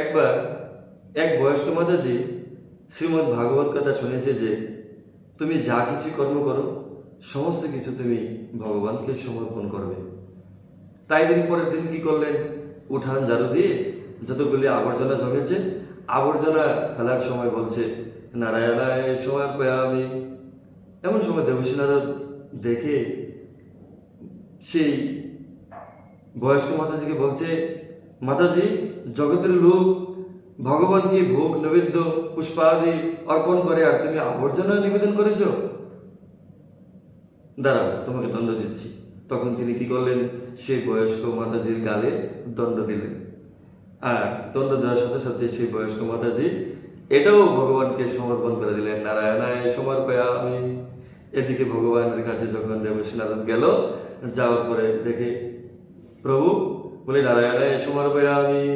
একবার এক বয়স্ক মাতাজি শ্রীমদ্ ভাগবত কথা শুনেছে যে তুমি যা কিছু কর্ম করো সমস্ত কিছু তুমি ভগবানকে সমর্পণ করবে। তাই তিনি পরের দিন কি করলেন, উঠান ঝাড়ু দিয়ে যতগুলি আবর্জনা জমেছে আবর্জনা ফেলার সময় বলছে নারায়ণায় সমর্পয়ামি। এমন সময় দেবশ্রী নারদ দেখে সেই বয়স্ক মাতাজিকে বলছে, মাতাজি, জগতের লোক ভগবানকে ভোগ নৈবেদ্য পুষ্পাদি অর্পণ করে আর তুমি আবর্জনা নিবেদন করেছ, দাঁড়াও তোমাকে দণ্ড দিচ্ছি। তখন তিনি কি করলেন, সেই বয়স্ক মাতাজির গালে দণ্ড দিলেন। আর দণ্ড দেওয়ার সাথে সাথে সেই বয়স্ক মাতাজি এটাও ভগবানকে সমর্পণ করে দিলেন, নারায়ণায় সমর্পয়ামি। এদিকে ভগবানের কাছে যখন দেবশ্রী নারদ গেল, যাওয়ার পরে দেখে প্রভু বলে নারায়ণায় সমর্পয়ামি।